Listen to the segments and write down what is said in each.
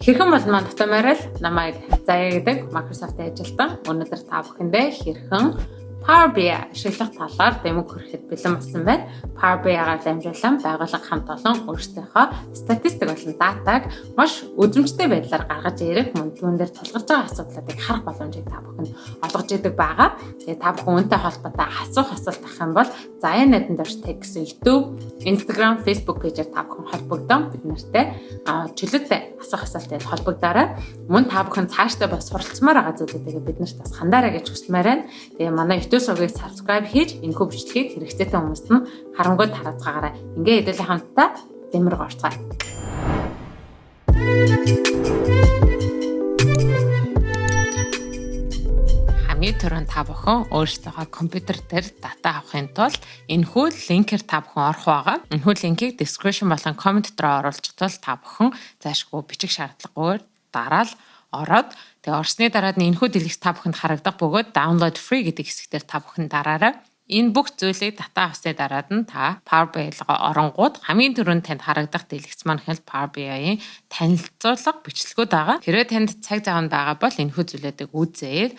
Хэрхэн бол маань татамаарал намайг заяа гэдэг Microsoft-ийн ажилтан. Өнөөдөр та бүхэндээ хэрхэн Power BI ашиглах талаар дэмо хүрэхэд бэлэн болсон байна. Power BI-гаар дамжуулан байгууллага хамт олон өөрсдийнхөө статистик болон датаг маш үзэмжтэй байдлаар гаргаж ирэх мөн түүн дээр тулгарч байгаа асуудлуудыг харах боломжийг та бүхэнд олгож идэг байгаа. Тэгээ та бүхэн үүнтэй холбоотой асуух асуулт ах юм бол Заяа Netэн дээр текст YouTube, Instagram, Facebook пэйжээр та бүхэн холбогдсон бид нартай чөлөөтэй асуух асуултад холбогдоорой. Мөн та бүхэн цаашдаа бас суралцмаар байгаа зүйлүүдийг биднэрт бас хандаарай гэж хүсмээр байна. Тэгээ манай YouTube сувгийг subscribe хийж энэхүү бичлэгийг хэрэгцээтэй хүмүүст нь харангуйд тараацгаагаарай. Ингээ хэдүүлээ хамтдаа дэмэр горцгаая. Хамгийн түрүүнд та бүхэн өөрсдийнхөө компьютер дээр дата авахын тулд энэхүү линкээр та бүхэн орох байгаа. Энэхүү линкийг description болон comment дээр оруулчихвал та бүхэн заашгүй бичих шаардлагагүйгээр дараал ороод тэгээ орсны дараад нь энэхүү дэлгэц та бүхэнд харагдах бөгөөд download free гэдэг хэсгээр та бүхэн дараарай. Энэ бүх зүйлийг дата авсны дараад нь та Power BI-г оронгууд хамгийн түрүүнд танд харагдах дэлгэц маань хэл Power BI-ийн танилцуулга бичлэгүүд байгаа. Хэрвээ танд цаг зав нь байгаа бол энэхүү зүйлүүдийг үзээд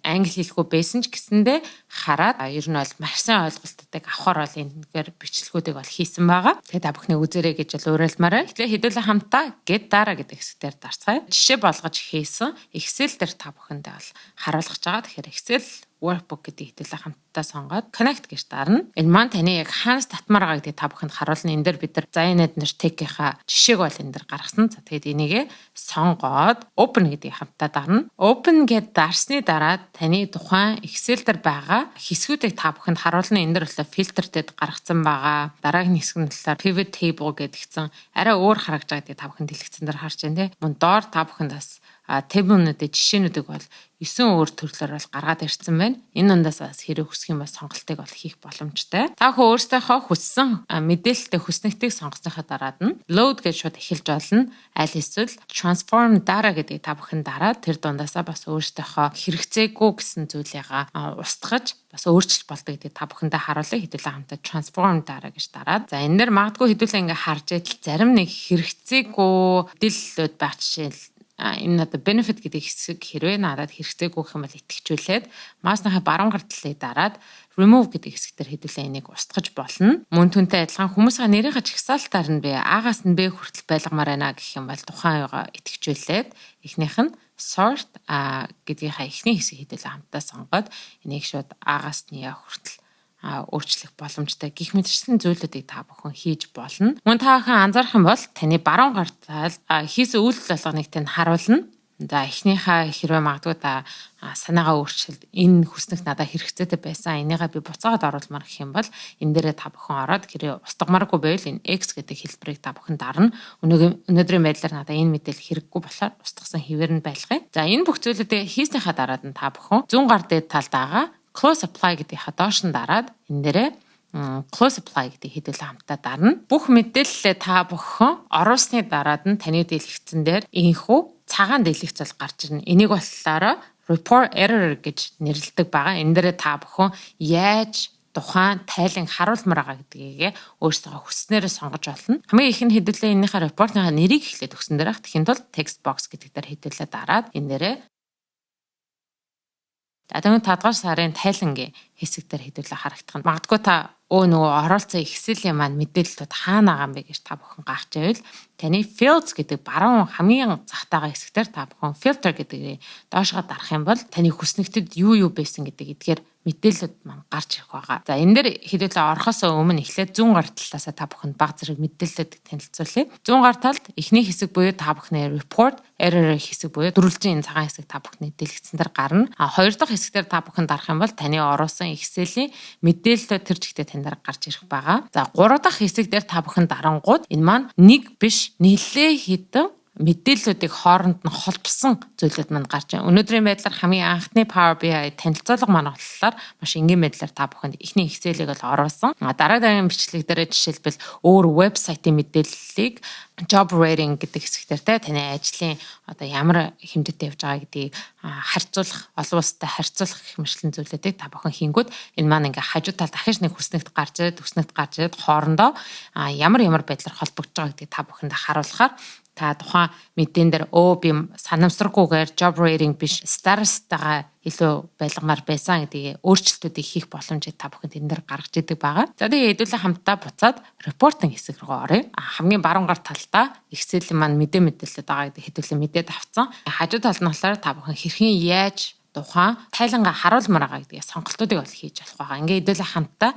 англи хэлэхгүй байсан ч гэсэндээ хараад ер нь бол маш сайн ойлголтуудыг авахар бол энэгээр бичлэгүүдийг бол хийсэн байгаа. Тэгээ та бүхний үзээрэй гэж уриалмаарай. Тэгээ хэдүүлээ хамтаа get data гэдэг хэсгээр дарцгаая. Жишээ болгож хийсэн Excel дээр та бүхэндээ бол харуулж байгаа. Тэгэхээр Excel workbook гэдэг хэдүүлээ хамтдаа сонгоод connect гэж дарна. Энэ маань таны яг хаанаас татмаар байгаа гэдгийг та бүхэнд харуулна. Энэ дээр бид нар Zaya Netэн дээр tech-ийнхаа жишээг бол энэ дээр гаргасан. За тэгээд энийгээ сонгоод open гэдгийг хамтдаа дарна. Open гэд дарсны дараа таны тухайн Excel дээр байгаа хэсгүүдийг та бүхэнд харуулна. Энэ дээр болохоор filterтэд гаргацсан байгаа. Дараагийн хэсэг нь болохоор pivot table гэдгийгсэн арай өөр харагдж байгаа гэдгийг та бүхэнд дэлгэцэн дээр харж байна те. Мөн доор та бүхэнд бас тable-нуудын жишээнүүдийг бол 9 өөр төрлөөр бол гаргаад ирсэн байна. Энэ дундаас бас хэрэг хүсэх юм бол сонголтыг бол хийх боломжтой. Та бүхэн өөрсдийнхөө хүссэн мэдээлэлтэй хүснэгтийг сонгосныхаа дараад нь load гэж шууд эхэлж болно. Аль эсвэл transform data гэдгийг та бүхэн дараад тэр дундаасаа бас өөрсдийнхөө хэрэгцээгүй гэсэн зүйлийг устгаж бас өөрчилж болдог гэдгийг та бүхэндээ харуулъя. Хэдүүлээ хамтаа transform data гэж дараад. За энэ дээр магадгүй хэдүүлээ ингээ харж идэл зарим нэг хэрэгцээгүй дэлгүүд байх жишээл энэ одоо benefit гэдэг хэсэг хэрвээ надад хэрэгцээгүй гэх юм бол итгэжүүлээд маусныхаа баруун гар талыг дараад remove гэдэг хэсэг дээр хэдүүлээ энийг устгаж болно. Мөн түнтэй адилхан хүмүүсийн нэрийнхаа жагсаалтаар нь би А-гаас нь Б хүртэл байлгамаар байна гэх юм бол тухайн юугаа итгэжүүлээд эхнийх нь sort гэдгийнхаа эхний хэсгийг хэдүүлээ хамтдаа сонгоод энийг шууд А-гаас нь Я хүртэл өөрчлөх боломжтой гих мэтчилсэн зүйлүүдийг та бүхэн хийж болно. Мөн та бүхэн анзаарах юм бол таны баруун гар тал хийсэн үйлдэл болгоныг тань харуулна. За эхнийхээ хэрвээ магадгүй та санаагаа өөрчилд энэ хүснэг надад хэрэгцээтэй байсан. Энийгээ би буцаагаад оруулмаар гэх юм бол энэ дээрээ та бүхэн ороод хэрэг устгамааргүй байвал энэ X гэдэг хэлбэрийг та бүхэн дарна. Өнөөдрийн байдлаар надад энэ мэдээлэл хэрэггүй болохоор устгасан хэвээр нь байлгая. За энэ бүх зүйлүүдээ хийснийхаа дараад нь та бүхэн зүүн гар дээд талд байгаа close apply гэдгийг доош нь дараад энэ дээрээ close apply гэдэг хэдүүлээ хамтдаа дарна. Бүх мэдээлэлээ та бүхэн оруулсны дараад нь таны дэлгэцэн дээр ийхүү цагаан дэлгэц бол гарч ирнэ. Энийг болохоор report error гэж нэрлэдэг байгаа. Энэ дээрээ та бүхэн яаж тухайн тайлан харуулмаар байгаа гэдгийг өөрсдөө хүснээрээ сонгож болно. Хамгийн их нь хэдүүлээ энийхээ report-ийн нэрийг эхлээд өгсөн дээр ах тэхийн тулд text box гэдэг дээр хэдүүлээ дараад энэ дээрээ тэгээд 5 дугаар сарын тайлангийн хэсэг дээр хэдүүлээ харагдах нь. Магадгүй та нөгөө оролцсон Excel-ийн маань мэдээлэлүүд хаана байгаа юм бэ гэж та бүхэн гахж байвал таны fields гэдэг баруун хамгийн захтайгаа хэсгээр та бүхэн filter гэдгийг доошоо дарах юм бол таны хүснэгтэд юу байсан гэдэг эдгээр мэдээлэлүүд маань гарч ирэх байгаа. За энэ дээр хэдүүлээ орохоос өмнө эхлээд зүүн гар талаасаа та бүхэнд баг зэрэг мэдээлэлүүдийг танилцуулъя. Зүүн гар талд эхний хэсэг буюу та бүхний report error хэсэг буюу дөрвөлжин энэ цагаан хэсэг та бүхний дэлгэцэн дээр гарна. Хоёр дахь хэсгээр та бүхэн дарах юм бол таны оруулсан Excel-ийн мэдээлэлүүд тэр жигтэй тань дээр гарч ирэх байгаа. За гурав дахь хэсэг дээр та бүхэн дарангууд энэ маань нэг биш нэлээ хэдэн мэдээллүүдийг хооронд нь холбосон зүйлүүд манд гарч байна. Өнөөдрийн байдлаар хамгийн анхны Power BI танилцуулга маань болохоор маш энгийн байдлаар та бүхэнд эхний Excel-ийг бол оруулсан. Дараагийн бичлэг дээр жишээлбэл өөр вебсайтын мэдээллийг job rating гэдэг хэсгээр таны ажлын одоо ямар хэмжээтэй явж байгаа гэдгийг харьцуулах, олон улстай харьцуулах гэх мэтлэн зүйлүүдийг та бүхэн хийнгүүд энэ маань ингээ хажуу талд дахиж нэг хүснэгт гарч ирээд хоорондоо ямар байдлаар холбогдож байгаа гэдгийг та бүхэнд харуулахаар та тухайн мэдэн дээр би санамсаргүйгээр job rating биш status-тайгаа илүү байлгамаар байсан гэдгийг өөрчлөлтүүдийг хийх боломжийг та бүхэн тэн дээр гаргаж идэг байгаа. За тэгээ хэдүүлээ хамтдаа буцаад репортинг хэсэг рүү оръё. Хамгийн баруун гар талдаа Excel-ийн маань мэдээлэлүүд байгаа гэдгийг хэдүүлээ мэдээд авцсан. Хажуу талд нь болохоор та бүхэн хэрхэн яаж тухайн тайлангаа харуулмаар байгаа гэдгийг сонголтуудыг бол хийж болох байгаа. Ингээ хэдүүлээ хамтдаа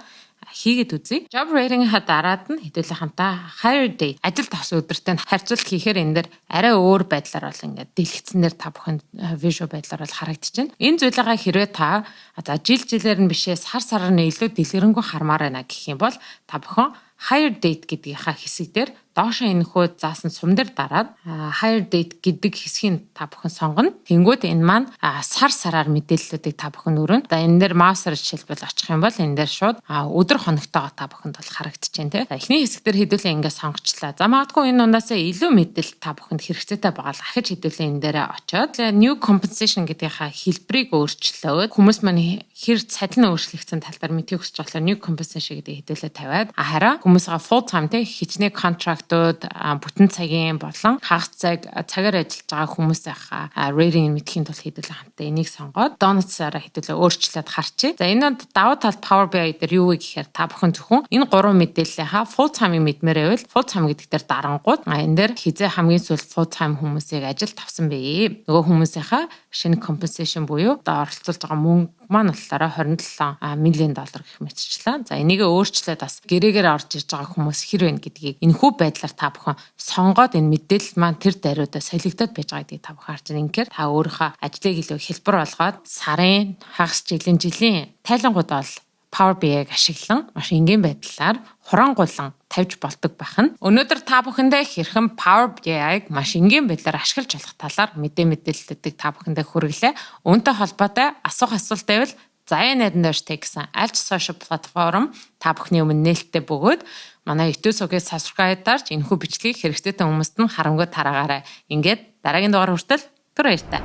хийгээд үзье. Job rating-ийн дараад нь хэдүүлээ хамтаа hire date ажил тавсан өдөртэй харьцуулт хийхээр энэ дэр арай өөр байдлаар бол ингээд дэлгэцэн дээр та бүхэн visual байдлаар бол харагдчихэв. Энэ зүйлээ хэрвээ та жилээр нь бишээ сар нь илүү дэлгэрэнгүй хармаар байна гэх юм бол та бүхэн hire date гэдгийнхаа хэсэг дээр доошоо энэхүү заасан сум дээр дараад hire date гэдэг хэсгийг та бүхэн сонгоно. Тэнгүүд энэ маань сараар мэдээллүүдийг та бүхэн өргөнө. Энэ дээр маусаар жишээлбэл очих юм бол энэ дээр шууд өдөр хоногтойгоо та бүхэнд бол харагдаж байна тийм. Эхний хэсэг дээр хэдүүлээ ингээд сонгочлаа. За магадгүй энэ унаасаа илүү мэдээлэл та бүхэнд хэрэгцээтэй байгаа л ахиж хэдүүлээ энэ дээр очиод new compensation гэдгийнхаа хэлбэрийг өөрчлөөд хүмүүс маань хэр цалин өөрчлөгдсөн тал дээр мэдхийг хүсэж болохоор new compensation гэдэг хэдүүлээ тавиад хараа хүмүүсээ full time тийм хичнээн contract бүтэн цагийн болон хагас цагаар ажиллаж байгаа хүмүүсийнхаа rating мэдхийн тулд хэдүүлээ хамтаа энийг сонгоод donuts-аараа хэдүүлээ өөрчлөөд харчээ. За энэ давуу тал Power BI дээр юу вэ гэхээр та бүхэн зөвхөн энэ гурван мэдээллийнхаа full time-ыг мэдмээр байвал full time гэдэг дээр дарангууд энэ дээр хизээ хамгийн сүүлд full time хүмүүсийг ажилд авсан бэ. Нөгөө хүмүүсийнхаа шинэ compensation буюу оролцуулж байгаа мөнгө маань болохоор $27 million гэх мэтчлээ. За энийг өөрчлөөд бас гэрээгээр орж ирж байгаа хүмүүс хэр вэ гэдгийг энэхүү байдлаар та бүхэн сонгоод энэ мэдээлэл маань тэр даруйдаа солигдоод байж байгаа гэдгийг та бүхэн харж байна. Инхээр та өөрийнхөө ажлыг илүү хэлбэр болгоод сарын, хагас, жилийн тайлангууд бол Power BI-г ашиглан маш энгийн байдлаар хурангуулan тавьж болдог байна. Өнөөдөр та бүхэндээ хэрхэн Power BI-г маш энгийн байдлаар ашиглаж болох талаар мэдээллүүдийг та бүхэндээ хүргэлээ. Үүнтэй холбоотой асуулт байвал Заяа найдан дээр гэсэн аль ч social платформ та бүхний өмнө нээлттэй бөгөөд манай YouTube сувгийг subscribe дарж энэхүү бичлэгийг хэрэгцээтэй хүмүүст нь харамгүй тараагаарай. Ингээд дараагийн дугаар хүртэл түр баяртай.